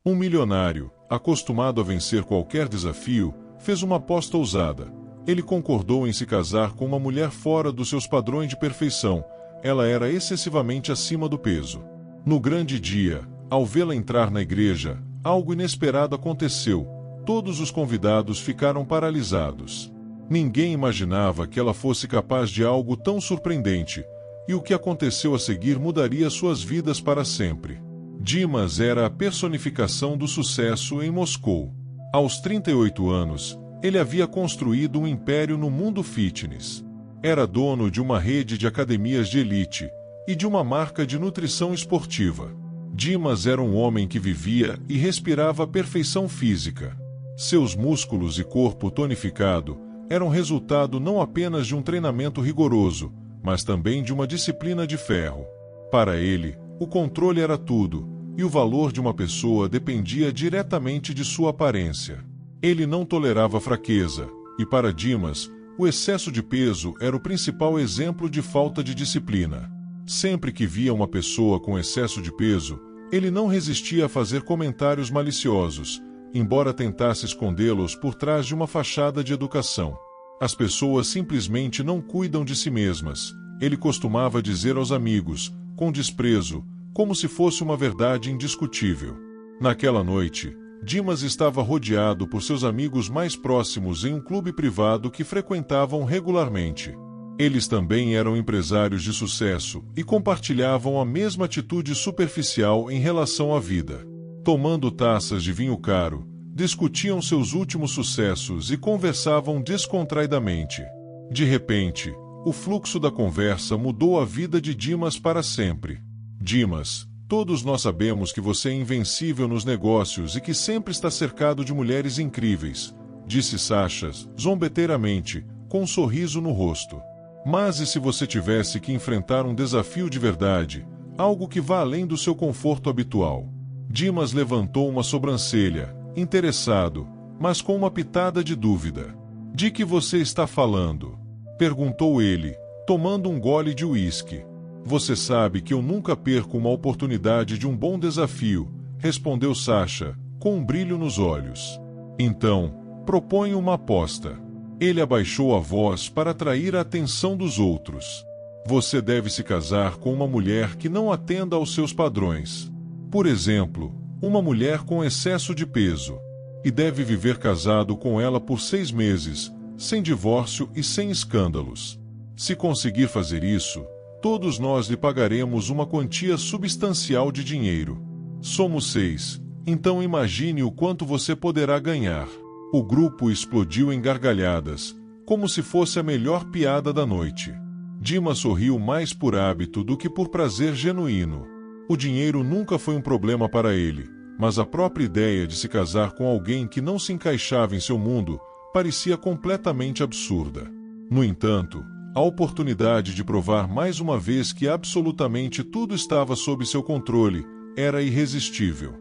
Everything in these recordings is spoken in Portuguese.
Um milionário, acostumado a vencer qualquer desafio, fez uma aposta ousada. Ele concordou em se casar com uma mulher fora dos seus padrões de perfeição. Ela era excessivamente acima do peso. No grande dia, ao vê-la entrar na igreja, algo inesperado aconteceu. Todos os convidados ficaram paralisados. Ninguém imaginava que ela fosse capaz de algo tão surpreendente, e o que aconteceu a seguir mudaria suas vidas para sempre. Dimas era a personificação do sucesso em Moscou. Aos 38 anos, ele havia construído um império no mundo fitness. Era dono de uma rede de academias de elite e de uma marca de nutrição esportiva. Dimas era um homem que vivia e respirava a perfeição física. Seus músculos e corpo tonificado eram resultado não apenas de um treinamento rigoroso, mas também de uma disciplina de ferro. Para ele, o controle era tudo, e o valor de uma pessoa dependia diretamente de sua aparência. Ele não tolerava fraqueza, e para Dimas, o excesso de peso era o principal exemplo de falta de disciplina. Sempre que via uma pessoa com excesso de peso, ele não resistia a fazer comentários maliciosos, embora tentasse escondê-los por trás de uma fachada de educação. As pessoas simplesmente não cuidam de si mesmas, ele costumava dizer aos amigos, com desprezo, como se fosse uma verdade indiscutível. Naquela noite, Dimas estava rodeado por seus amigos mais próximos em um clube privado que frequentavam regularmente. Eles também eram empresários de sucesso e compartilhavam a mesma atitude superficial em relação à vida. Tomando taças de vinho caro, discutiam seus últimos sucessos e conversavam descontraidamente. De repente, o fluxo da conversa mudou a vida de Dimas para sempre. Dimas, todos nós sabemos que você é invencível nos negócios e que sempre está cercado de mulheres incríveis, disse Sasha, zombeteiramente, com um sorriso no rosto. Mas e se você tivesse que enfrentar um desafio de verdade, algo que vá além do seu conforto habitual? Dimas levantou uma sobrancelha, interessado, mas com uma pitada de dúvida. De que você está falando? Perguntou ele, tomando um gole de uísque. Você sabe que eu nunca perco uma oportunidade de um bom desafio, respondeu Sasha, com um brilho nos olhos. Então, proponho uma aposta. Ele abaixou a voz para atrair a atenção dos outros. Você deve se casar com uma mulher que não atenda aos seus padrões. Por exemplo, uma mulher com excesso de peso. E deve viver casado com ela por 6 meses, sem divórcio e sem escândalos. Se conseguir fazer isso, todos nós lhe pagaremos uma quantia substancial de dinheiro. Somos 6, então imagine o quanto você poderá ganhar. O grupo explodiu em gargalhadas, como se fosse a melhor piada da noite. Dimas sorriu mais por hábito do que por prazer genuíno. O dinheiro nunca foi um problema para ele, mas a própria ideia de se casar com alguém que não se encaixava em seu mundo parecia completamente absurda. No entanto, a oportunidade de provar mais uma vez que absolutamente tudo estava sob seu controle era irresistível.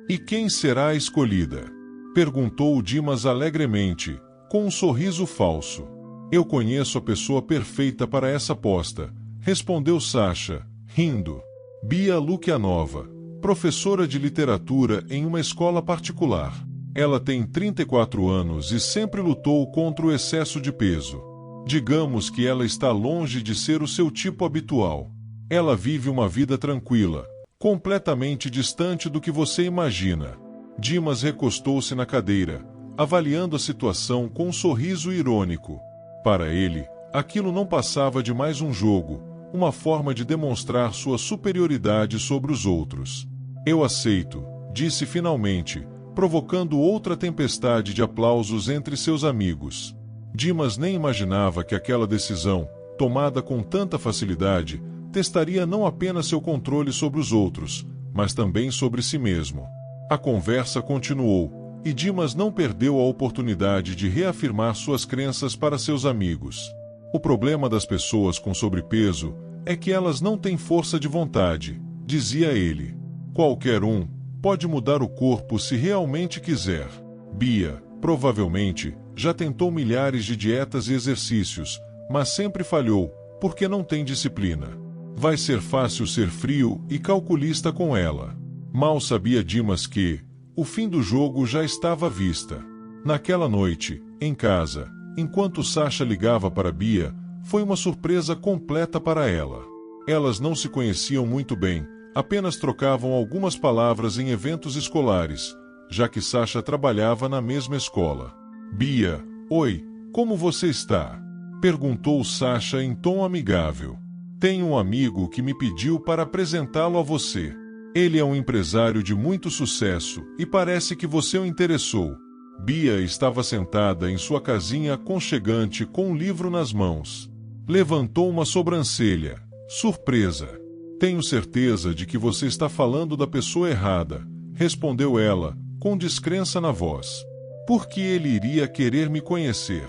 E quem será a escolhida? Perguntou Dimas alegremente, com um sorriso falso. Eu conheço a pessoa perfeita para essa aposta, respondeu Sasha, rindo. Bia Lukianova, professora de literatura em uma escola particular. Ela tem 34 anos e sempre lutou contra o excesso de peso. Digamos que ela está longe de ser o seu tipo habitual. Ela vive uma vida tranquila, completamente distante do que você imagina. Dimas recostou-se na cadeira, avaliando a situação com um sorriso irônico. Para ele, aquilo não passava de mais um jogo, uma forma de demonstrar sua superioridade sobre os outros. Eu aceito, disse finalmente, provocando outra tempestade de aplausos entre seus amigos. Dimas nem imaginava que aquela decisão, tomada com tanta facilidade, testaria não apenas seu controle sobre os outros, mas também sobre si mesmo. A conversa continuou, e Dimas não perdeu a oportunidade de reafirmar suas crenças para seus amigos. O problema das pessoas com sobrepeso é que elas não têm força de vontade, dizia ele. Qualquer um pode mudar o corpo se realmente quiser. Bia, provavelmente, já tentou milhares de dietas e exercícios, mas sempre falhou, porque não tem disciplina. Vai ser fácil ser frio e calculista com ela. Mal sabia Dimas que, O fim do jogo já estava à vista. Naquela noite, em casa, enquanto Sasha ligava para Bia, foi uma surpresa completa para ela. Elas não se conheciam muito bem, apenas trocavam algumas palavras em eventos escolares, já que Sasha trabalhava na mesma escola. Bia, oi, como você está? Perguntou Sasha em tom amigável. Tenho um amigo que me pediu para apresentá-lo a você. Ele é um empresário de muito sucesso e parece que você o interessou. Bia estava sentada em sua casinha aconchegante com um livro nas mãos. Levantou uma sobrancelha. Surpresa. Tenho certeza de que você está falando da pessoa errada, respondeu ela, com descrença na voz. Por que ele iria querer me conhecer?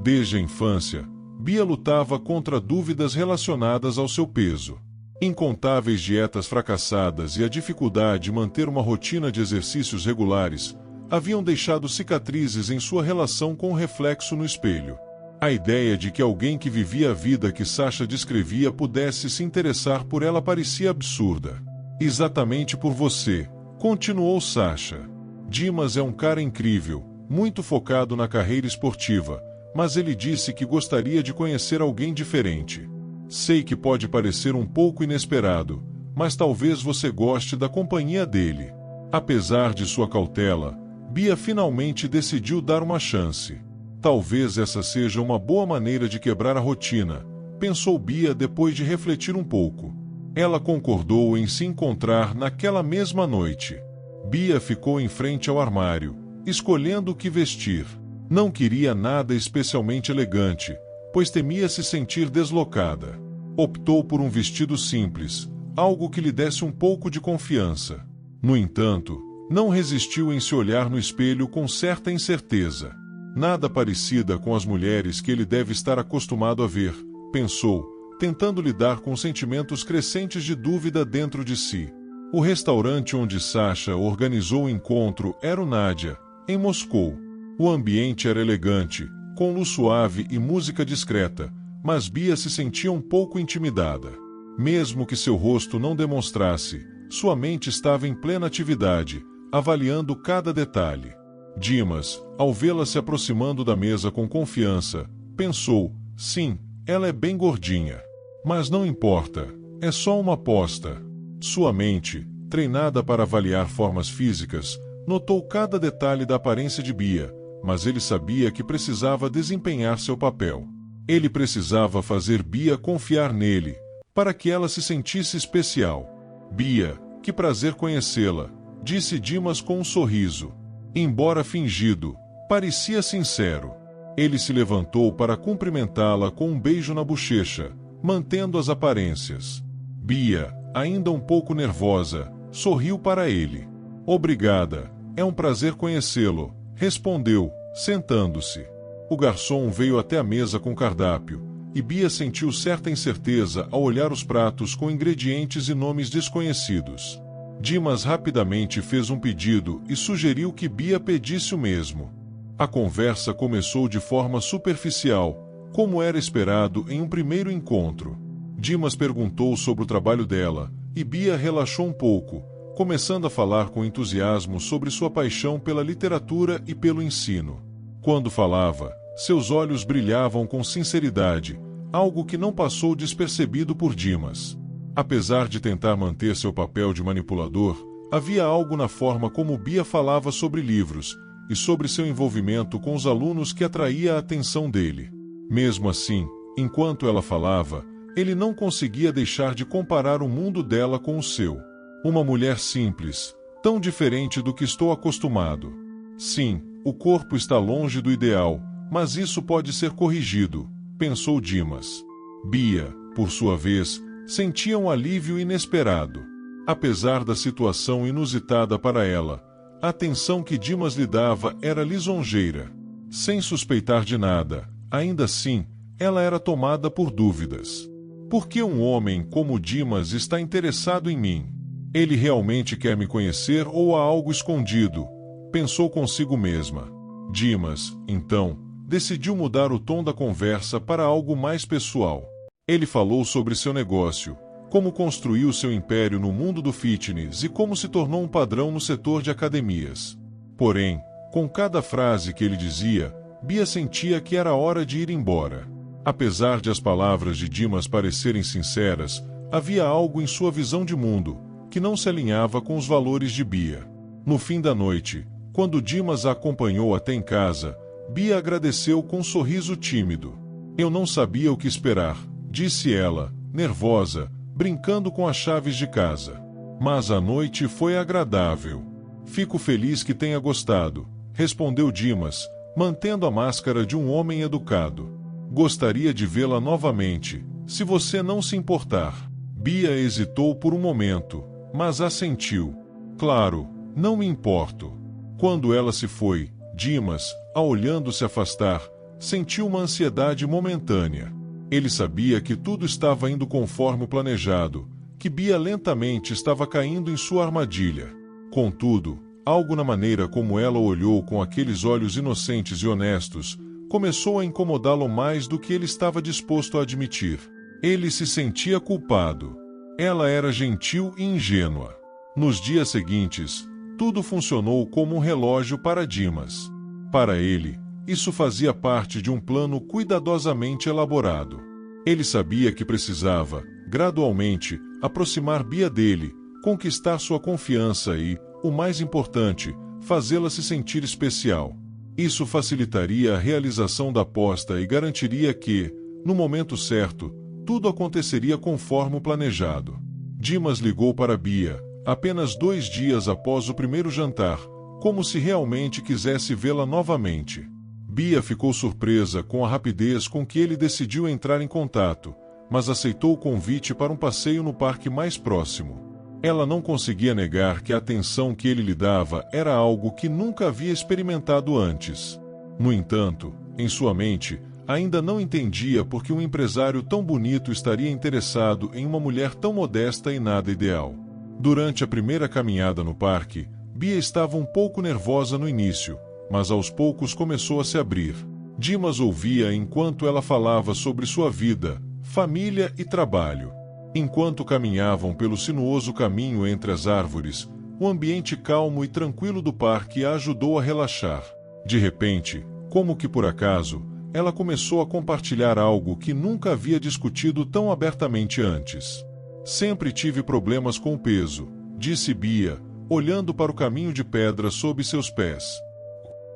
Desde a infância, Bia lutava contra dúvidas relacionadas ao seu peso. Incontáveis dietas fracassadas e a dificuldade de manter uma rotina de exercícios regulares haviam deixado cicatrizes em sua relação com o reflexo no espelho. A ideia de que alguém que vivia a vida que Sasha descrevia pudesse se interessar por ela parecia absurda. Exatamente por você, continuou Sasha. Dimas é um cara incrível, muito focado na carreira esportiva, mas ele disse que gostaria de conhecer alguém diferente. Sei que pode parecer um pouco inesperado, mas talvez você goste da companhia dele. Apesar de sua cautela, Bia finalmente decidiu dar uma chance. Talvez essa seja uma boa maneira de quebrar a rotina, pensou Bia depois de refletir um pouco. Ela concordou em se encontrar naquela mesma noite. Bia ficou em frente ao armário, escolhendo o que vestir. Não queria nada especialmente elegante, pois temia se sentir deslocada. Optou por um vestido simples, algo que lhe desse um pouco de confiança. No entanto, não resistiu em se olhar no espelho com certa incerteza. Nada parecida com as mulheres que ele deve estar acostumado a ver, pensou, tentando lidar com sentimentos crescentes de dúvida dentro de si. O restaurante onde Sasha organizou o encontro era o Nadia, em Moscou. O ambiente era elegante, com luz suave e música discreta, mas Bia se sentia um pouco intimidada. Mesmo que seu rosto não demonstrasse, sua mente estava em plena atividade, avaliando cada detalhe. Dimas, ao vê-la se aproximando da mesa com confiança, pensou, sim, ela é bem gordinha. Mas não importa, é só uma aposta. Sua mente, treinada para avaliar formas físicas, notou cada detalhe da aparência de Bia, mas ele sabia que precisava desempenhar seu papel. Ele precisava fazer Bia confiar nele, para que ela se sentisse especial. Bia, que prazer conhecê-la, disse Dimas com um sorriso. Embora fingido, parecia sincero. Ele se levantou para cumprimentá-la com um beijo na bochecha, mantendo as aparências. Bia, ainda um pouco nervosa, sorriu para ele. Obrigada, é um prazer conhecê-lo, respondeu, sentando-se. O garçom veio até a mesa com cardápio, e Bia sentiu certa incerteza ao olhar os pratos com ingredientes e nomes desconhecidos. Dimas rapidamente fez um pedido e sugeriu que Bia pedisse o mesmo. A conversa começou de forma superficial, como era esperado em um primeiro encontro. Dimas perguntou sobre o trabalho dela, e Bia relaxou um pouco, começando a falar com entusiasmo sobre sua paixão pela literatura e pelo ensino. Quando falava, seus olhos brilhavam com sinceridade, algo que não passou despercebido por Dimas. Apesar de tentar manter seu papel de manipulador, havia algo na forma como Bia falava sobre livros e sobre seu envolvimento com os alunos que atraía a atenção dele. Mesmo assim, enquanto ela falava, ele não conseguia deixar de comparar o mundo dela com o seu. Uma mulher simples, tão diferente do que estou acostumado. Sim, o corpo está longe do ideal, mas isso pode ser corrigido, pensou Dimas. Bia, por sua vez, sentia um alívio inesperado. Apesar da situação inusitada para ela, a atenção que Dimas lhe dava era lisonjeira. Sem suspeitar de nada, ainda assim, ela era tomada por dúvidas. Por que um homem como Dimas está interessado em mim? Ele realmente quer me conhecer ou há algo escondido? Pensou consigo mesma. Dimas, então, decidiu mudar o tom da conversa para algo mais pessoal. Ele falou sobre seu negócio, como construiu seu império no mundo do fitness e como se tornou um padrão no setor de academias. Porém, com cada frase que ele dizia, Bia sentia que era hora de ir embora. Apesar de as palavras de Dimas parecerem sinceras, havia algo em sua visão de mundo que não se alinhava com os valores de Bia. No fim da noite, quando Dimas a acompanhou até em casa, Bia agradeceu com um sorriso tímido. Eu não sabia o que esperar, disse ela, nervosa, brincando com as chaves de casa. Mas a noite foi agradável. Fico feliz que tenha gostado, respondeu Dimas, mantendo a máscara de um homem educado. Gostaria de vê-la novamente, se você não se importar. Bia hesitou por um momento, mas assentiu. Claro, não me importo. Quando ela se foi, Dimas, ao olhando se afastar, sentiu uma ansiedade momentânea. Ele sabia que tudo estava indo conforme o planejado, que Bia lentamente estava caindo em sua armadilha. Contudo, algo na maneira como ela o olhou com aqueles olhos inocentes e honestos, começou a incomodá-lo mais do que ele estava disposto a admitir. Ele se sentia culpado. Ela era gentil e ingênua. Nos dias seguintes, tudo funcionou como um relógio para Dimas. Para ele, isso fazia parte de um plano cuidadosamente elaborado. Ele sabia que precisava, gradualmente, aproximar Bia dele, conquistar sua confiança e, o mais importante, fazê-la se sentir especial. Isso facilitaria a realização da aposta e garantiria que, no momento certo, tudo aconteceria conforme o planejado. Dimas ligou para Bia, apenas 2 dias após o primeiro jantar, como se realmente quisesse vê-la novamente. Bia ficou surpresa com a rapidez com que ele decidiu entrar em contato, mas aceitou o convite para um passeio no parque mais próximo. Ela não conseguia negar que a atenção que ele lhe dava era algo que nunca havia experimentado antes. No entanto, em sua mente, ainda não entendia por que um empresário tão bonito estaria interessado em uma mulher tão modesta e nada ideal. Durante a primeira caminhada no parque, Bia estava um pouco nervosa no início, mas aos poucos começou a se abrir. Dimas ouvia enquanto ela falava sobre sua vida, família e trabalho. Enquanto caminhavam pelo sinuoso caminho entre as árvores, o ambiente calmo e tranquilo do parque a ajudou a relaxar. De repente, como que por acaso, ela começou a compartilhar algo que nunca havia discutido tão abertamente antes. Sempre tive problemas com o peso, disse Bia, olhando para o caminho de pedra sob seus pés.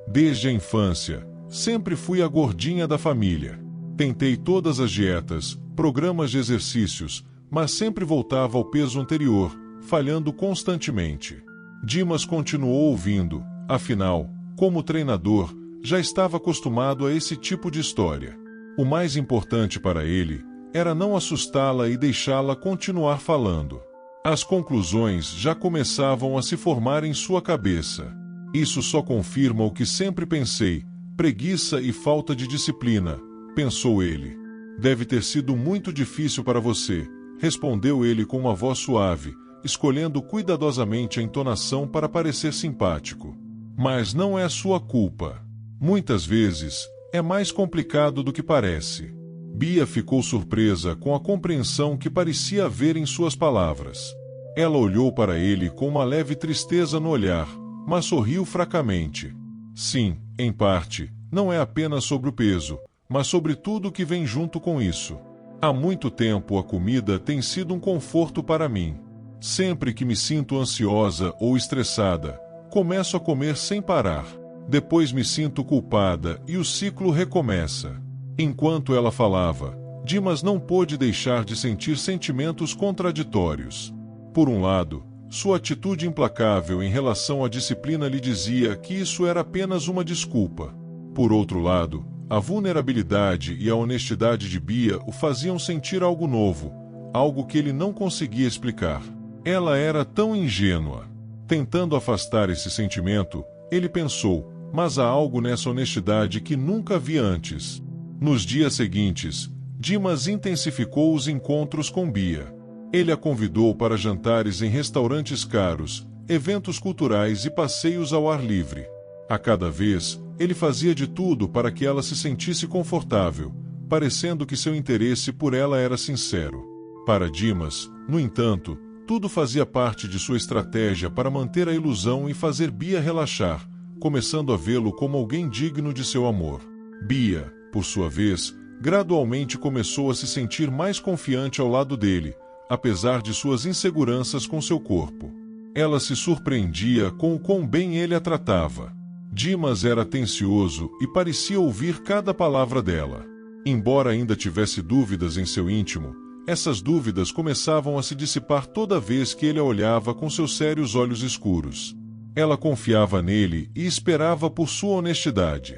Desde a infância, sempre fui a gordinha da família. Tentei todas as dietas, programas de exercícios, mas sempre voltava ao peso anterior, falhando constantemente. Dimas continuou ouvindo, afinal, como treinador, já estava acostumado a esse tipo de história. O mais importante para ele era não assustá-la e deixá-la continuar falando. As conclusões já começavam a se formar em sua cabeça. Isso só confirma o que sempre pensei, preguiça e falta de disciplina, pensou ele. Deve ter sido muito difícil para você, respondeu ele com uma voz suave, escolhendo cuidadosamente a entonação para parecer simpático. Mas não é sua culpa. Muitas vezes, é mais complicado do que parece. Bia ficou surpresa com a compreensão que parecia haver em suas palavras. Ela olhou para ele com uma leve tristeza no olhar, mas sorriu fracamente. Sim, em parte, não é apenas sobre o peso, mas sobre tudo o que vem junto com isso. Há muito tempo a comida tem sido um conforto para mim. Sempre que me sinto ansiosa ou estressada, começo a comer sem parar. Depois me sinto culpada e o ciclo recomeça. Enquanto ela falava, Dimas não pôde deixar de sentir sentimentos contraditórios. Por um lado, sua atitude implacável em relação à disciplina lhe dizia que isso era apenas uma desculpa. Por outro lado, a vulnerabilidade e a honestidade de Bia o faziam sentir algo novo, algo que ele não conseguia explicar. Ela era tão ingênua. Tentando afastar esse sentimento, ele pensou, mas há algo nessa honestidade que nunca vi antes. Nos dias seguintes, Dimas intensificou os encontros com Bia. Ele a convidou para jantares em restaurantes caros, eventos culturais e passeios ao ar livre. A cada vez, ele fazia de tudo para que ela se sentisse confortável, parecendo que seu interesse por ela era sincero. Para Dimas, no entanto, tudo fazia parte de sua estratégia para manter a ilusão e fazer Bia relaxar, começando a vê-lo como alguém digno de seu amor. Bia, por sua vez, gradualmente começou a se sentir mais confiante ao lado dele, apesar de suas inseguranças com seu corpo. Ela se surpreendia com o quão bem ele a tratava. Dimas era atencioso e parecia ouvir cada palavra dela. Embora ainda tivesse dúvidas em seu íntimo, essas dúvidas começavam a se dissipar toda vez que ele a olhava com seus sérios olhos escuros. Ela confiava nele e esperava por sua honestidade.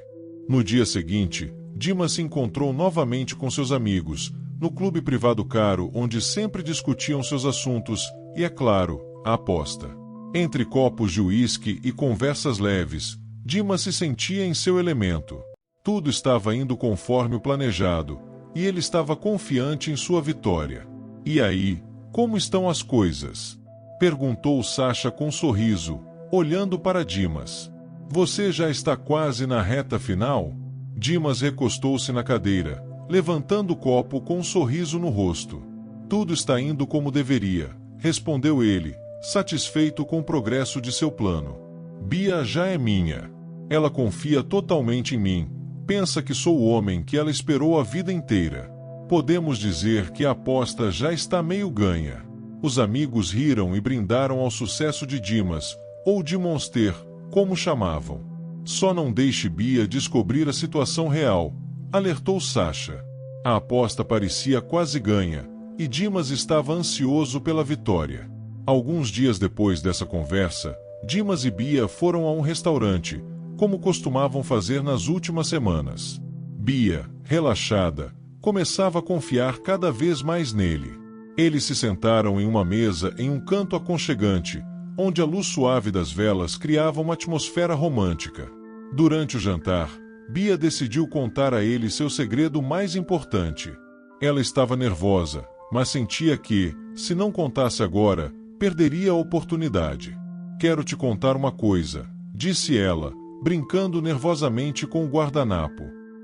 No dia seguinte, Dimas se encontrou novamente com seus amigos, no clube privado caro onde sempre discutiam seus assuntos, e, é claro, a aposta. Entre copos de uísque e conversas leves, Dimas se sentia em seu elemento. Tudo estava indo conforme o planejado, e ele estava confiante em sua vitória. E aí, como estão as coisas? Perguntou Sasha com um sorriso, olhando para Dimas. Você já está quase na reta final? Dimas recostou-se na cadeira, levantando o copo com um sorriso no rosto. Tudo está indo como deveria, respondeu ele, satisfeito com o progresso de seu plano. Bia já é minha. Ela confia totalmente em mim, pensa que sou o homem que ela esperou a vida inteira. Podemos dizer que a aposta já está meio ganha. Os amigos riram e brindaram ao sucesso de Dimas, ou de Monster, como chamavam. Só não deixe Bia descobrir a situação real, alertou Sasha. A aposta parecia quase ganha, e Dimas estava ansioso pela vitória. Alguns dias depois dessa conversa, Dimas e Bia foram a um restaurante, como costumavam fazer nas últimas semanas. Bia, relaxada, começava a confiar cada vez mais nele. Eles se sentaram em uma mesa em um canto aconchegante, onde a luz suave das velas criava uma atmosfera romântica. Durante o jantar, Bia decidiu contar a ele seu segredo mais importante. Ela estava nervosa, mas sentia que, se não contasse agora, perderia a oportunidade. Quero te contar uma coisa, disse ela, brincando nervosamente com o guardanapo.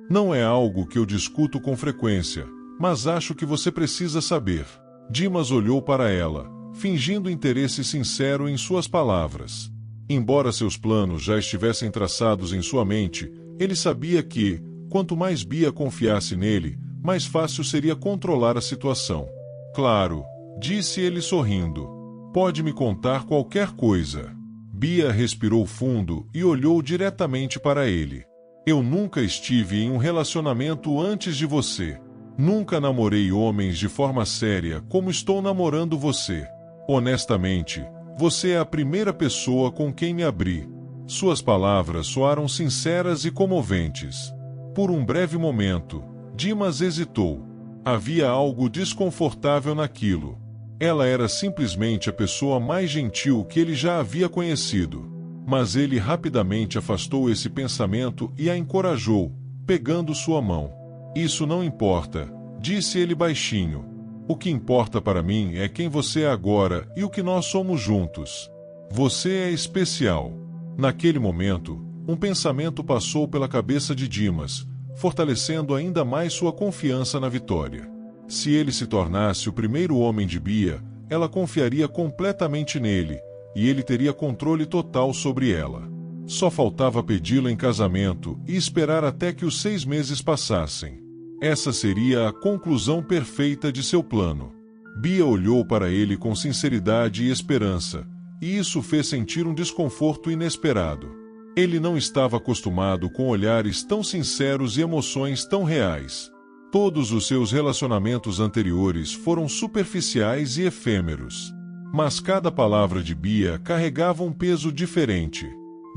Não é algo que eu discuto com frequência, mas acho que você precisa saber. Dimas olhou para ela, fingindo interesse sincero em suas palavras. Embora seus planos já estivessem traçados em sua mente, ele sabia que, quanto mais Bia confiasse nele, mais fácil seria controlar a situação. Claro, disse ele sorrindo. Pode me contar qualquer coisa. Bia respirou fundo e olhou diretamente para ele. Eu nunca estive em um relacionamento antes de você. Nunca namorei homens de forma séria como estou namorando você. Honestamente, você é a primeira pessoa com quem me abri. Suas palavras soaram sinceras e comoventes. Por um breve momento, Dimas hesitou. Havia algo desconfortável naquilo. Ela era simplesmente a pessoa mais gentil que ele já havia conhecido. Mas ele rapidamente afastou esse pensamento e a encorajou, pegando sua mão. Isso não importa, disse ele baixinho. O que importa para mim é quem você é agora e o que nós somos juntos. Você é especial. Naquele momento, um pensamento passou pela cabeça de Dimas, fortalecendo ainda mais sua confiança na vitória. Se ele se tornasse o primeiro homem de Bia, ela confiaria completamente nele, e ele teria controle total sobre ela. Só faltava pedi-la em casamento e esperar até que os 6 meses passassem. Essa seria a conclusão perfeita de seu plano. Bia olhou para ele com sinceridade e esperança, e isso fez sentir um desconforto inesperado. Ele não estava acostumado com olhares tão sinceros e emoções tão reais. Todos os seus relacionamentos anteriores foram superficiais e efêmeros. Mas cada palavra de Bia carregava um peso diferente.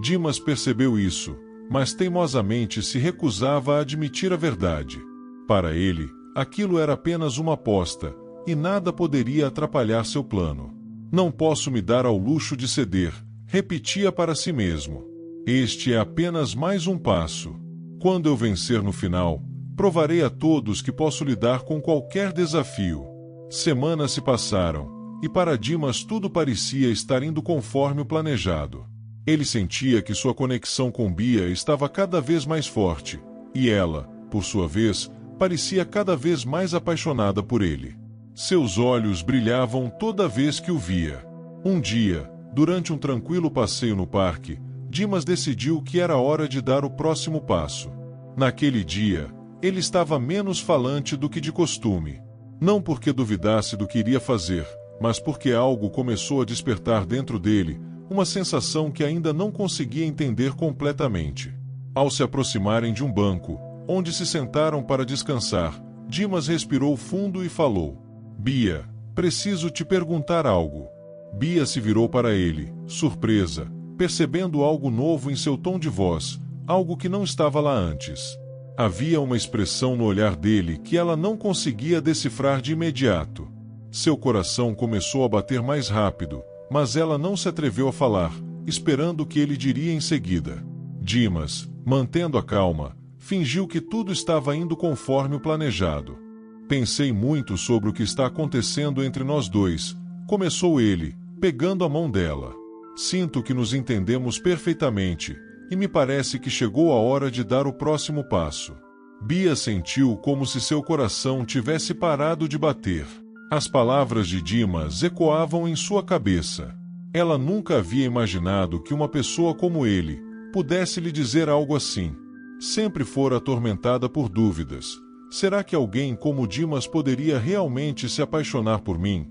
Dimas percebeu isso, mas teimosamente se recusava a admitir a verdade. Para ele, aquilo era apenas uma aposta, e nada poderia atrapalhar seu plano. Não posso me dar ao luxo de ceder, repetia para si mesmo. Este é apenas mais um passo. Quando eu vencer no final, provarei a todos que posso lidar com qualquer desafio. Semanas se passaram, e para Dimas tudo parecia estar indo conforme o planejado. Ele sentia que sua conexão com Bia estava cada vez mais forte, e ela, por sua vez, parecia cada vez mais apaixonada por ele. Seus olhos brilhavam toda vez que o via. Um dia, durante um tranquilo passeio no parque, Dimas decidiu que era hora de dar o próximo passo. Naquele dia, ele estava menos falante do que de costume. Não porque duvidasse do que iria fazer, mas porque algo começou a despertar dentro dele, uma sensação que ainda não conseguia entender completamente. Ao se aproximarem de um banco, onde se sentaram para descansar, Dimas respirou fundo e falou: Bia, preciso te perguntar algo. Bia se virou para ele, surpresa, percebendo algo novo em seu tom de voz, algo que não estava lá antes. Havia uma expressão no olhar dele que ela não conseguia decifrar de imediato. Seu coração começou a bater mais rápido, mas ela não se atreveu a falar, esperando o que ele diria em seguida. Dimas, mantendo a calma, fingiu que tudo estava indo conforme o planejado. Pensei muito sobre o que está acontecendo entre nós dois, começou ele, pegando a mão dela. Sinto que nos entendemos perfeitamente, e me parece que chegou a hora de dar o próximo passo. Bia sentiu como se seu coração tivesse parado de bater. As palavras de Dimas ecoavam em sua cabeça. Ela nunca havia imaginado que uma pessoa como ele pudesse lhe dizer algo assim. Sempre fora atormentada por dúvidas. Será que alguém como Dimas poderia realmente se apaixonar por mim?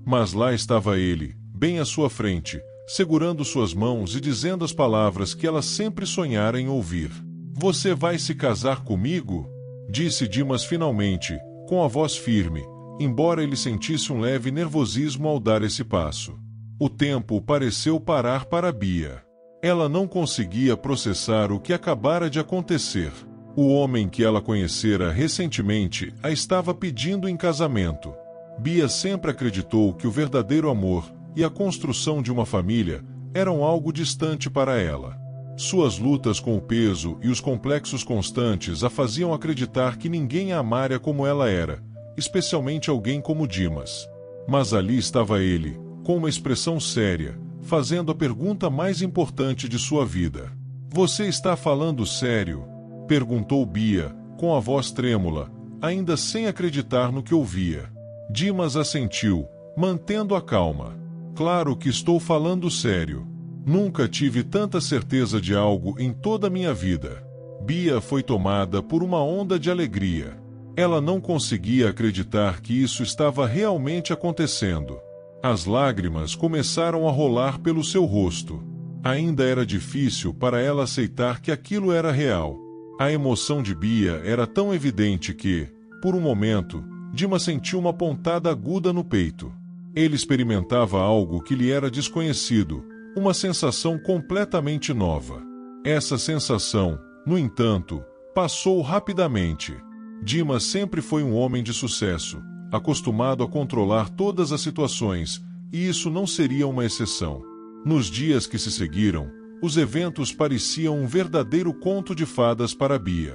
Mas lá estava ele, bem à sua frente, segurando suas mãos e dizendo as palavras que ela sempre sonhara em ouvir. Você vai se casar comigo? Disse Dimas finalmente, com a voz firme, embora ele sentisse um leve nervosismo ao dar esse passo. O tempo pareceu parar para Bia. Ela não conseguia processar o que acabara de acontecer. O homem que ela conhecera recentemente a estava pedindo em casamento. Bia sempre acreditou que o verdadeiro amor e a construção de uma família eram algo distante para ela. Suas lutas com o peso e os complexos constantes a faziam acreditar que ninguém a amaria como ela era, especialmente alguém como Dimas. Mas ali estava ele, com uma expressão séria, fazendo a pergunta mais importante de sua vida. Você está falando sério? Perguntou Bia, com a voz trêmula, ainda sem acreditar no que ouvia. Dimas assentiu, mantendo a calma. Claro que estou falando sério. Nunca tive tanta certeza de algo em toda a minha vida. Bia foi tomada por uma onda de alegria. Ela não conseguia acreditar que isso estava realmente acontecendo. As lágrimas começaram a rolar pelo seu rosto. Ainda era difícil para ela aceitar que aquilo era real. A emoção de Bia era tão evidente que, por um momento, Dimas sentiu uma pontada aguda no peito. Ele experimentava algo que lhe era desconhecido, uma sensação completamente nova. Essa sensação, no entanto, passou rapidamente. Dimas sempre foi um homem de sucesso, acostumado a controlar todas as situações, e isso não seria uma exceção. Nos dias que se seguiram, os eventos pareciam um verdadeiro conto de fadas para Bia.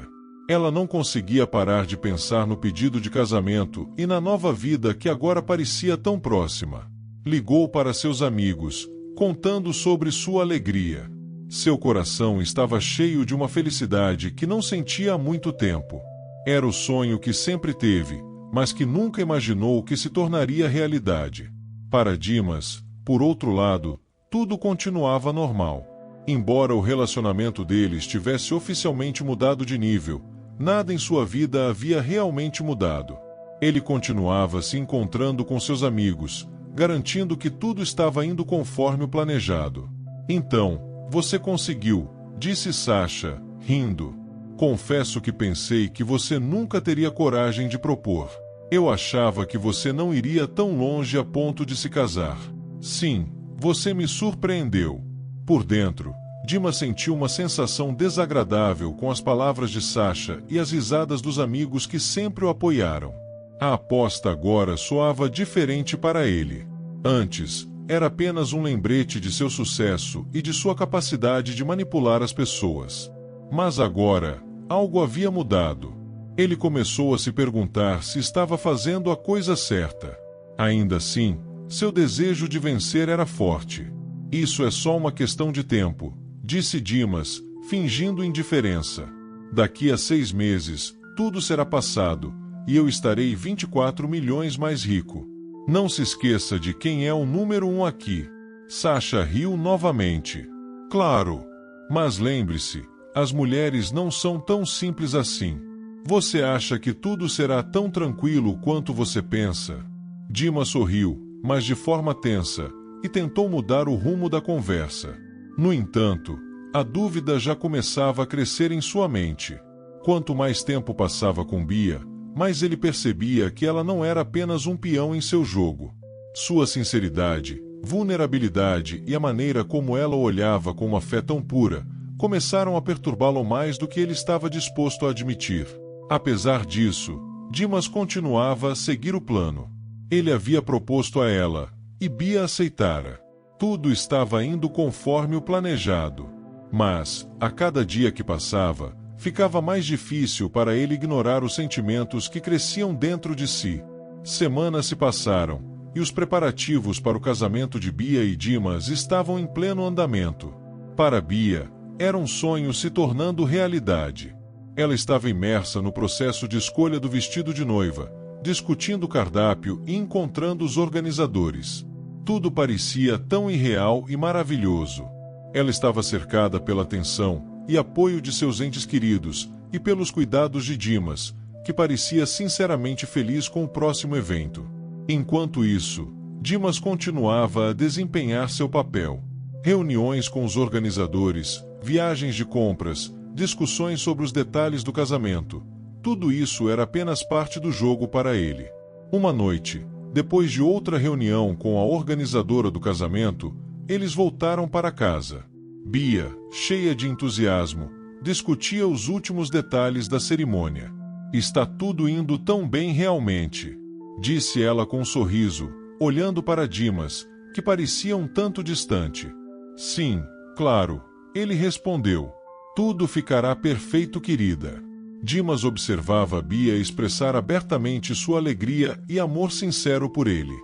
Ela não conseguia parar de pensar no pedido de casamento e na nova vida que agora parecia tão próxima. Ligou para seus amigos, contando sobre sua alegria. Seu coração estava cheio de uma felicidade que não sentia há muito tempo. Era o sonho que sempre teve, mas que nunca imaginou que se tornaria realidade. Para Dimas, por outro lado, tudo continuava normal. Embora o relacionamento deles tivesse oficialmente mudado de nível, nada em sua vida havia realmente mudado. Ele continuava se encontrando com seus amigos, garantindo que tudo estava indo conforme o planejado. Então, você conseguiu, disse Sasha, rindo. Confesso que pensei que você nunca teria coragem de propor. Eu achava que você não iria tão longe a ponto de se casar. Sim, você me surpreendeu. Por dentro, Dimas sentiu uma sensação desagradável com as palavras de Sasha e as risadas dos amigos que sempre o apoiaram. A aposta agora soava diferente para ele. Antes, era apenas um lembrete de seu sucesso e de sua capacidade de manipular as pessoas. Mas agora, algo havia mudado. Ele começou a se perguntar se estava fazendo a coisa certa. Ainda assim, seu desejo de vencer era forte. Isso é só uma questão de tempo, disse Dimas, fingindo indiferença. Daqui a 6 meses, tudo será passado, e eu estarei 24 milhões mais rico. Não se esqueça de quem é o número 1 aqui. Sasha riu novamente. Claro. Mas lembre-se, as mulheres não são tão simples assim. Você acha que tudo será tão tranquilo quanto você pensa? Dima sorriu, mas de forma tensa, e tentou mudar o rumo da conversa. No entanto, a dúvida já começava a crescer em sua mente. Quanto mais tempo passava com Bia, mais ele percebia que ela não era apenas um peão em seu jogo. Sua sinceridade, vulnerabilidade e a maneira como ela o olhava com uma fé tão pura, começaram a perturbá-lo mais do que ele estava disposto a admitir. Apesar disso, Dimas continuava a seguir o plano. Ele havia proposto a ela, e Bia aceitara. Tudo estava indo conforme o planejado. Mas, a cada dia que passava, ficava mais difícil para ele ignorar os sentimentos que cresciam dentro de si. Semanas se passaram, e os preparativos para o casamento de Bia e Dimas estavam em pleno andamento. Para Bia, era um sonho se tornando realidade. Ela estava imersa no processo de escolha do vestido de noiva, discutindo o cardápio e encontrando os organizadores. Tudo parecia tão irreal e maravilhoso. Ela estava cercada pela atenção e apoio de seus entes queridos e pelos cuidados de Dimas, que parecia sinceramente feliz com o próximo evento. Enquanto isso, Dimas continuava a desempenhar seu papel. Reuniões com os organizadores, viagens de compras, discussões sobre os detalhes do casamento. Tudo isso era apenas parte do jogo para ele. Uma noite, depois de outra reunião com a organizadora do casamento, eles voltaram para casa. Bia, cheia de entusiasmo, discutia os últimos detalhes da cerimônia. Está tudo indo tão bem realmente, disse ela com um sorriso, olhando para Dimas, que parecia um tanto distante. Sim, claro, ele respondeu. Tudo ficará perfeito, querida. Dimas observava Bia expressar abertamente sua alegria e amor sincero por ele.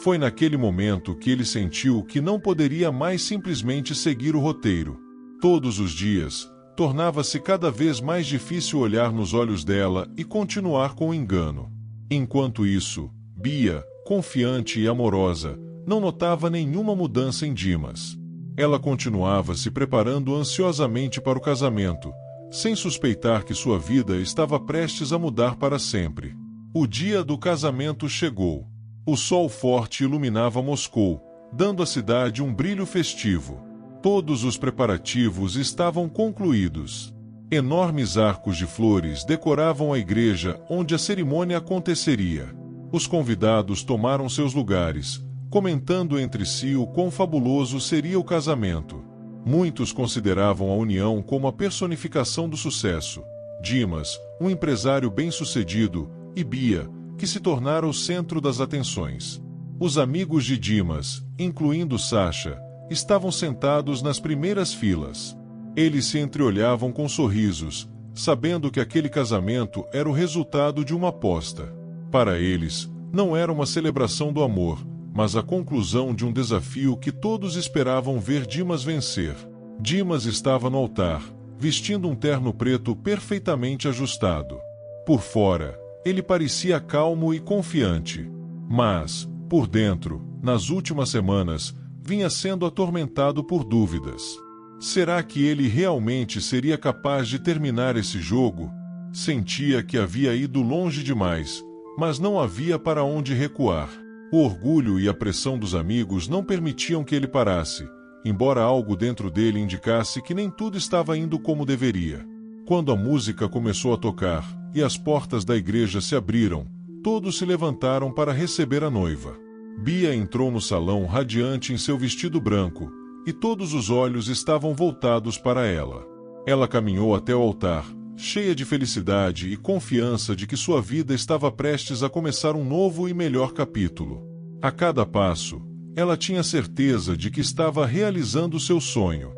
Foi naquele momento que ele sentiu que não poderia mais simplesmente seguir o roteiro. Todos os dias, tornava-se cada vez mais difícil olhar nos olhos dela e continuar com o engano. Enquanto isso, Bia, confiante e amorosa, não notava nenhuma mudança em Dimas. Ela continuava se preparando ansiosamente para o casamento, sem suspeitar que sua vida estava prestes a mudar para sempre. O dia do casamento chegou. O sol forte iluminava Moscou, dando à cidade um brilho festivo. Todos os preparativos estavam concluídos. Enormes arcos de flores decoravam a igreja onde a cerimônia aconteceria. Os convidados tomaram seus lugares, comentando entre si o quão fabuloso seria o casamento. Muitos consideravam a união como a personificação do sucesso. Dimas, um empresário bem-sucedido, e Bia, que se tornara o centro das atenções. Os amigos de Dimas, incluindo Sasha, estavam sentados nas primeiras filas. Eles se entreolhavam com sorrisos, sabendo que aquele casamento era o resultado de uma aposta. Para eles, não era uma celebração do amor, mas a conclusão de um desafio que todos esperavam ver Dimas vencer. Dimas estava no altar, vestindo um terno preto perfeitamente ajustado. Por fora, ele parecia calmo e confiante. Mas, por dentro, nas últimas semanas, vinha sendo atormentado por dúvidas. Será que ele realmente seria capaz de terminar esse jogo? Sentia que havia ido longe demais, mas não havia para onde recuar. O orgulho e a pressão dos amigos não permitiam que ele parasse, embora algo dentro dele indicasse que nem tudo estava indo como deveria. Quando a música começou a tocar e as portas da igreja se abriram, todos se levantaram para receber a noiva. Bia entrou no salão radiante em seu vestido branco, e todos os olhos estavam voltados para ela. Ela caminhou até o altar, cheia de felicidade e confiança de que sua vida estava prestes a começar um novo e melhor capítulo. A cada passo, ela tinha certeza de que estava realizando seu sonho.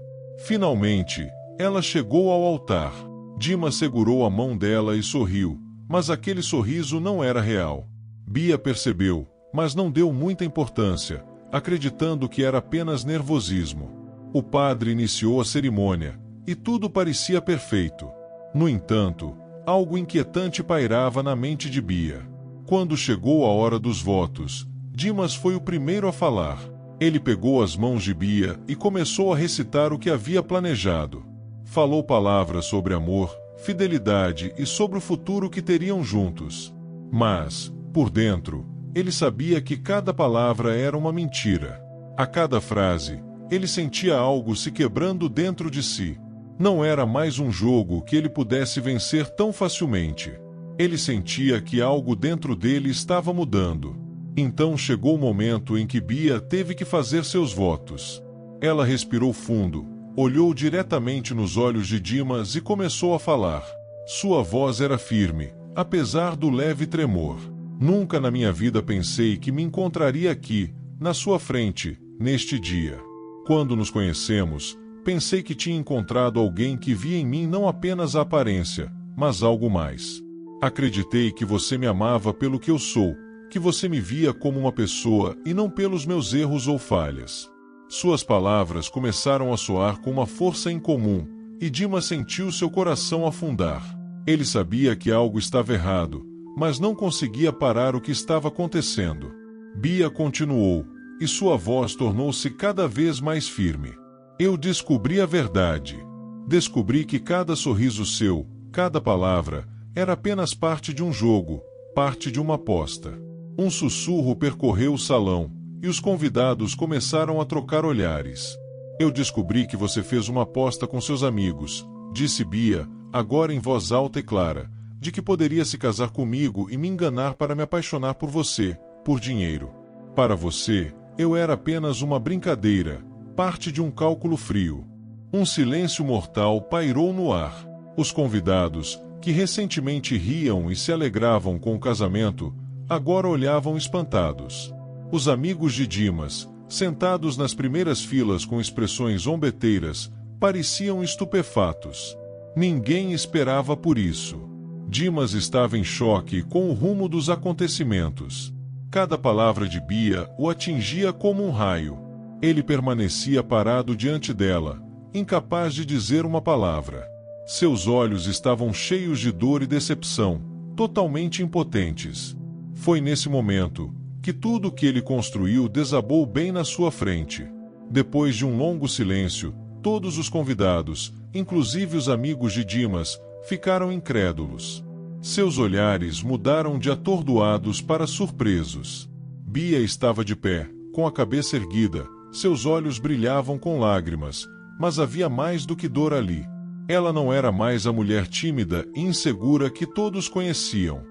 Finalmente, ela chegou ao altar. Dimas segurou a mão dela e sorriu, mas aquele sorriso não era real. Bia percebeu, mas não deu muita importância, acreditando que era apenas nervosismo. O padre iniciou a cerimônia, e tudo parecia perfeito. No entanto, algo inquietante pairava na mente de Bia. Quando chegou a hora dos votos, Dimas foi o primeiro a falar. Ele pegou as mãos de Bia e começou a recitar o que havia planejado. Falou palavras sobre amor, fidelidade e sobre o futuro que teriam juntos. Mas, por dentro, ele sabia que cada palavra era uma mentira. A cada frase, ele sentia algo se quebrando dentro de si. Não era mais um jogo que ele pudesse vencer tão facilmente. Ele sentia que algo dentro dele estava mudando. Então chegou o momento em que Bia teve que fazer seus votos. Ela respirou fundo, olhou diretamente nos olhos de Dimas e começou a falar. Sua voz era firme, apesar do leve tremor. Nunca na minha vida pensei que me encontraria aqui, na sua frente, neste dia. Quando nos conhecemos, pensei que tinha encontrado alguém que via em mim não apenas a aparência, mas algo mais. Acreditei que você me amava pelo que eu sou, que você me via como uma pessoa e não pelos meus erros ou falhas. Suas palavras começaram a soar com uma força incomum, e Dimas sentiu seu coração afundar. Ele sabia que algo estava errado, mas não conseguia parar o que estava acontecendo. Bia continuou, e sua voz tornou-se cada vez mais firme. Eu descobri a verdade. Descobri que cada sorriso seu, cada palavra, era apenas parte de um jogo, parte de uma aposta. Um sussurro percorreu o salão, e os convidados começaram a trocar olhares. Eu descobri que você fez uma aposta com seus amigos, disse Bia, agora em voz alta e clara, de que poderia se casar comigo e me enganar para me apaixonar por você, por dinheiro. Para você, eu era apenas uma brincadeira, parte de um cálculo frio. Um silêncio mortal pairou no ar. Os convidados, que recentemente riam e se alegravam com o casamento, agora olhavam espantados. Os amigos de Dimas, sentados nas primeiras filas com expressões zombeteiras, pareciam estupefatos. Ninguém esperava por isso. Dimas estava em choque com o rumo dos acontecimentos. Cada palavra de Bia o atingia como um raio. Ele permanecia parado diante dela, incapaz de dizer uma palavra. Seus olhos estavam cheios de dor e decepção, totalmente impotentes. Foi nesse momento que tudo o que ele construiu desabou bem na sua frente. Depois de um longo silêncio, todos os convidados, inclusive os amigos de Dimas, ficaram incrédulos. Seus olhares mudaram de atordoados para surpresos. Bia estava de pé, com a cabeça erguida, seus olhos brilhavam com lágrimas, mas havia mais do que dor ali. Ela não era mais a mulher tímida e insegura que todos conheciam.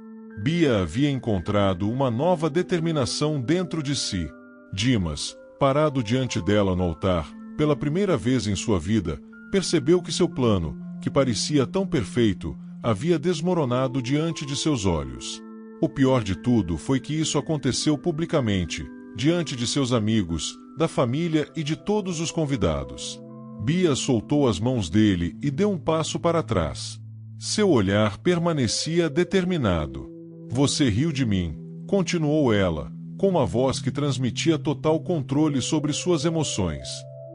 Bia havia encontrado uma nova determinação dentro de si. Dimas, parado diante dela no altar, pela primeira vez em sua vida, percebeu que seu plano, que parecia tão perfeito, havia desmoronado diante de seus olhos. O pior de tudo foi que isso aconteceu publicamente, diante de seus amigos, da família e de todos os convidados. Bia soltou as mãos dele e deu um passo para trás. Seu olhar permanecia determinado. Você riu de mim, continuou ela, com uma voz que transmitia total controle sobre suas emoções.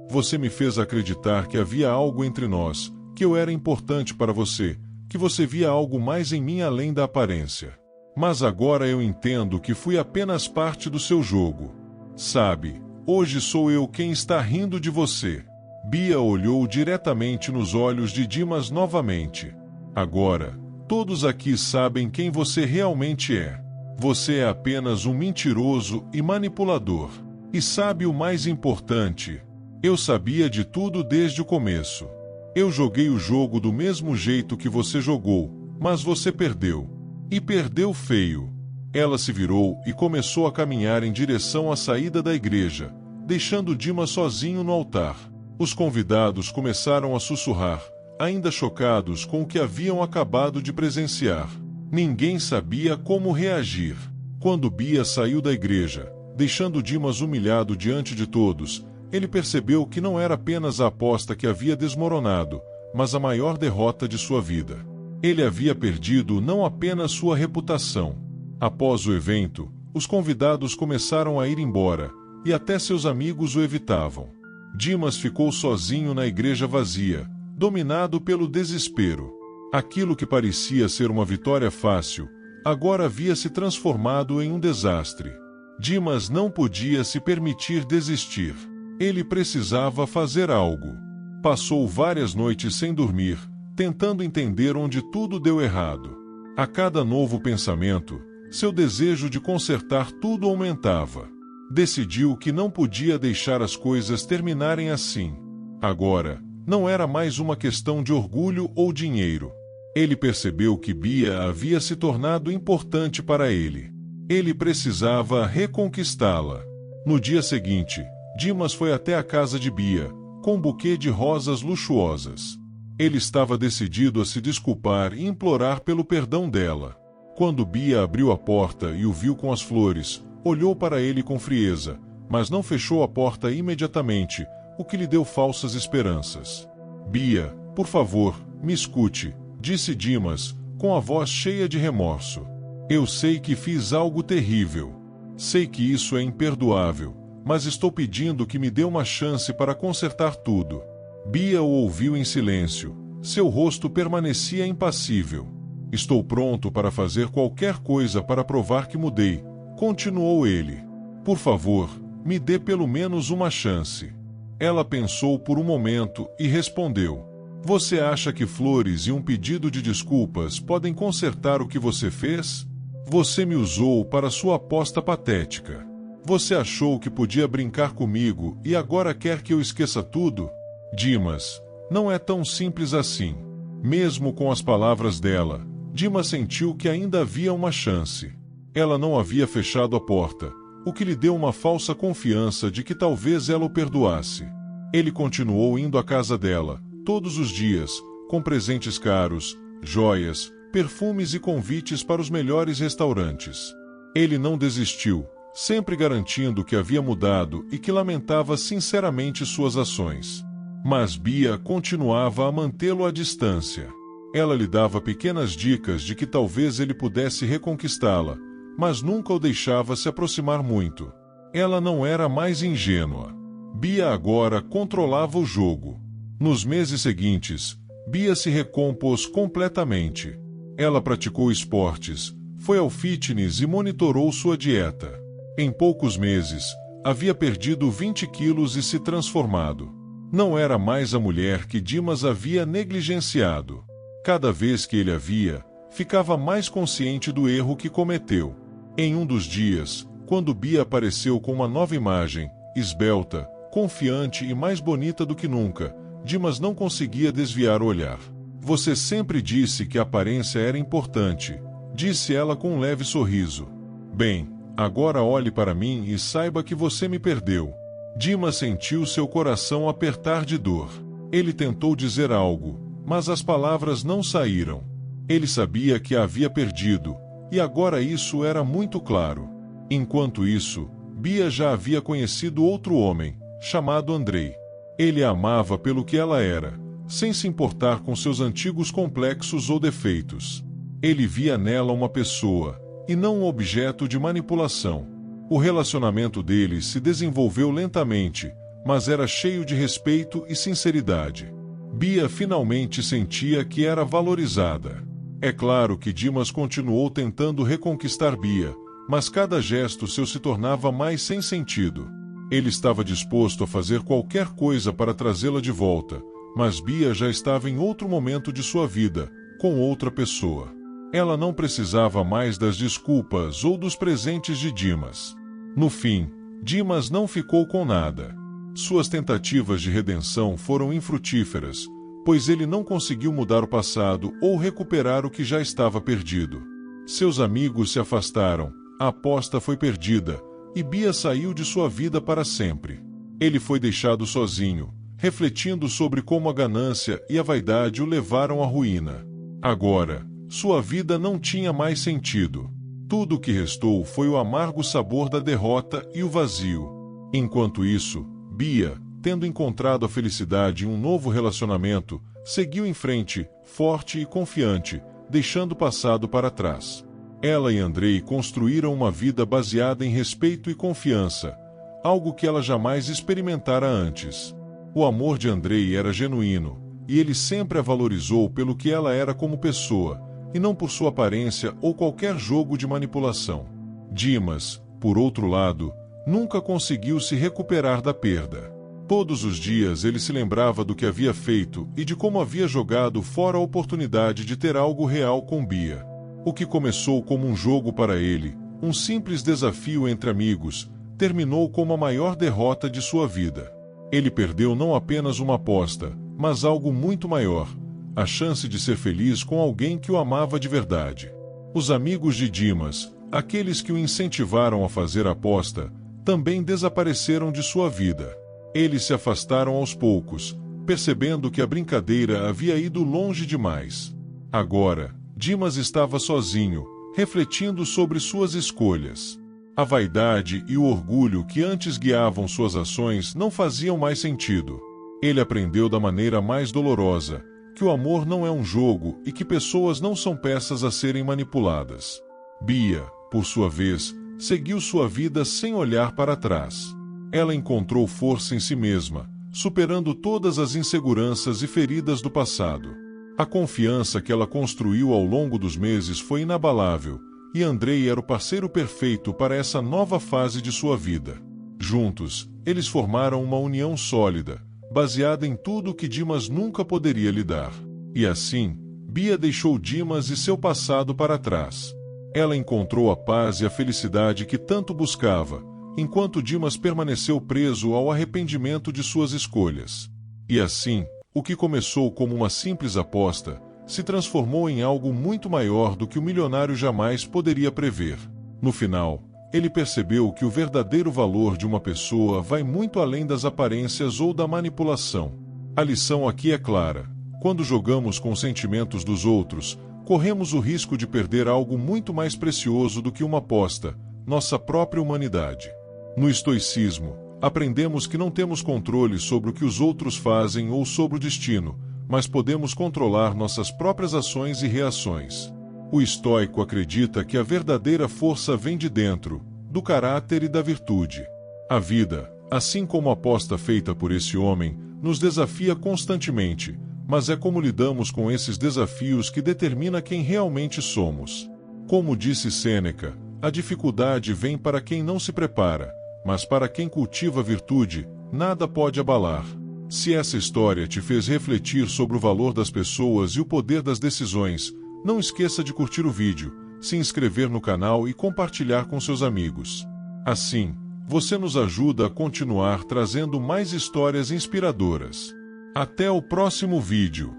Você me fez acreditar que havia algo entre nós, que eu era importante para você, que você via algo mais em mim além da aparência. Mas agora eu entendo que fui apenas parte do seu jogo. Sabe, hoje sou eu quem está rindo de você. Bia olhou diretamente nos olhos de Dimas novamente. Agora, todos aqui sabem quem você realmente é. Você é apenas um mentiroso e manipulador. E sabe o mais importante? Eu sabia de tudo desde o começo. Eu joguei o jogo do mesmo jeito que você jogou, mas você perdeu. E perdeu feio. Ela se virou e começou a caminhar em direção à saída da igreja, deixando Dimas sozinho no altar. Os convidados começaram a sussurrar, ainda chocados com o que haviam acabado de presenciar. Ninguém sabia como reagir. Quando Bia saiu da igreja, deixando Dimas humilhado diante de todos, ele percebeu que não era apenas a aposta que havia desmoronado, mas a maior derrota de sua vida. Ele havia perdido não apenas sua reputação. Após o evento, os convidados começaram a ir embora, e até seus amigos o evitavam. Dimas ficou sozinho na igreja vazia, dominado pelo desespero. Aquilo que parecia ser uma vitória fácil, agora havia se transformado em um desastre. Dimas não podia se permitir desistir. Ele precisava fazer algo. Passou várias noites sem dormir, tentando entender onde tudo deu errado. A cada novo pensamento, seu desejo de consertar tudo aumentava. Decidiu que não podia deixar as coisas terminarem assim. Agora, não era mais uma questão de orgulho ou dinheiro. Ele percebeu que Bia havia se tornado importante para ele. Ele precisava reconquistá-la. No dia seguinte, Dimas foi até a casa de Bia, com um buquê de rosas luxuosas. Ele estava decidido a se desculpar e implorar pelo perdão dela. Quando Bia abriu a porta e o viu com as flores, olhou para ele com frieza, mas não fechou a porta imediatamente, o que lhe deu falsas esperanças. Bia, por favor, me escute, disse Dimas, com a voz cheia de remorso. Eu sei que fiz algo terrível. Sei que isso é imperdoável, mas estou pedindo que me dê uma chance para consertar tudo. Bia o ouviu em silêncio. Seu rosto permanecia impassível. Estou pronto para fazer qualquer coisa para provar que mudei, continuou ele. Por favor, me dê pelo menos uma chance. Ela pensou por um momento e respondeu: Você acha que flores e um pedido de desculpas podem consertar o que você fez? Você me usou para sua aposta patética. Você achou que podia brincar comigo e agora quer que eu esqueça tudo? Dimas, não é tão simples assim. Mesmo com as palavras dela, Dimas sentiu que ainda havia uma chance. Ela não havia fechado a porta, o que lhe deu uma falsa confiança de que talvez ela o perdoasse. Ele continuou indo à casa dela, todos os dias, com presentes caros, joias, perfumes e convites para os melhores restaurantes. Ele não desistiu, sempre garantindo que havia mudado e que lamentava sinceramente suas ações. Mas Bia continuava a mantê-lo à distância. Ela lhe dava pequenas dicas de que talvez ele pudesse reconquistá-la, mas nunca o deixava se aproximar muito. Ela não era mais ingênua. Bia agora controlava o jogo. Nos meses seguintes, Bia se recompôs completamente. Ela praticou esportes, foi ao fitness e monitorou sua dieta. Em poucos meses, havia perdido 20 quilos e se transformado. Não era mais a mulher que Dimas havia negligenciado. Cada vez que ele a via, ficava mais consciente do erro que cometeu. Em um dos dias, quando Bia apareceu com uma nova imagem, esbelta, confiante e mais bonita do que nunca, Dimas não conseguia desviar o olhar. Você sempre disse que a aparência era importante, disse ela com um leve sorriso. Bem, agora olhe para mim e saiba que você me perdeu. Dimas sentiu seu coração apertar de dor. Ele tentou dizer algo, mas as palavras não saíram. Ele sabia que a havia perdido, e agora isso era muito claro. Enquanto isso, Bia já havia conhecido outro homem, chamado Andrei. Ele a amava pelo que ela era, sem se importar com seus antigos complexos ou defeitos. Ele via nela uma pessoa, e não um objeto de manipulação. O relacionamento deles se desenvolveu lentamente, mas era cheio de respeito e sinceridade. Bia finalmente sentia que era valorizada. É claro que Dimas continuou tentando reconquistar Bia, mas cada gesto seu se tornava mais sem sentido. Ele estava disposto a fazer qualquer coisa para trazê-la de volta, mas Bia já estava em outro momento de sua vida, com outra pessoa. Ela não precisava mais das desculpas ou dos presentes de Dimas. No fim, Dimas não ficou com nada. Suas tentativas de redenção foram infrutíferas, pois ele não conseguiu mudar o passado ou recuperar o que já estava perdido. Seus amigos se afastaram, a aposta foi perdida, e Bia saiu de sua vida para sempre. Ele foi deixado sozinho, refletindo sobre como a ganância e a vaidade o levaram à ruína. Agora, sua vida não tinha mais sentido. Tudo o que restou foi o amargo sabor da derrota e o vazio. Enquanto isso, Bia, tendo encontrado a felicidade em um novo relacionamento, seguiu em frente, forte e confiante, deixando o passado para trás. Ela e Andrei construíram uma vida baseada em respeito e confiança, algo que ela jamais experimentara antes. O amor de Andrei era genuíno, e ele sempre a valorizou pelo que ela era como pessoa, e não por sua aparência ou qualquer jogo de manipulação. Dimas, por outro lado, nunca conseguiu se recuperar da perda. Todos os dias ele se lembrava do que havia feito e de como havia jogado fora a oportunidade de ter algo real com Bia. O que começou como um jogo para ele, um simples desafio entre amigos, terminou como a maior derrota de sua vida. Ele perdeu não apenas uma aposta, mas algo muito maior, a chance de ser feliz com alguém que o amava de verdade. Os amigos de Dimas, aqueles que o incentivaram a fazer a aposta, também desapareceram de sua vida. Eles se afastaram aos poucos, percebendo que a brincadeira havia ido longe demais. Agora, Dimas estava sozinho, refletindo sobre suas escolhas. A vaidade e o orgulho que antes guiavam suas ações não faziam mais sentido. Ele aprendeu da maneira mais dolorosa que o amor não é um jogo e que pessoas não são peças a serem manipuladas. Bia, por sua vez, seguiu sua vida sem olhar para trás. Ela encontrou força em si mesma, superando todas as inseguranças e feridas do passado. A confiança que ela construiu ao longo dos meses foi inabalável, e Andrei era o parceiro perfeito para essa nova fase de sua vida. Juntos, eles formaram uma união sólida, baseada em tudo que Dimas nunca poderia lhe dar. E assim, Bia deixou Dimas e seu passado para trás. Ela encontrou a paz e a felicidade que tanto buscava, enquanto Dimas permaneceu preso ao arrependimento de suas escolhas. E assim, o que começou como uma simples aposta, se transformou em algo muito maior do que o milionário jamais poderia prever. No final, ele percebeu que o verdadeiro valor de uma pessoa vai muito além das aparências ou da manipulação. A lição aqui é clara: quando jogamos com os sentimentos dos outros, corremos o risco de perder algo muito mais precioso do que uma aposta, nossa própria humanidade. No estoicismo, aprendemos que não temos controle sobre o que os outros fazem ou sobre o destino, mas podemos controlar nossas próprias ações e reações. O estoico acredita que a verdadeira força vem de dentro, do caráter e da virtude. A vida, assim como a aposta feita por esse homem, nos desafia constantemente, mas é como lidamos com esses desafios que determina quem realmente somos. Como disse Sêneca, a dificuldade vem para quem não se prepara, mas para quem cultiva a virtude, nada pode abalar. Se essa história te fez refletir sobre o valor das pessoas e o poder das decisões, não esqueça de curtir o vídeo, se inscrever no canal e compartilhar com seus amigos. Assim, você nos ajuda a continuar trazendo mais histórias inspiradoras. Até o próximo vídeo.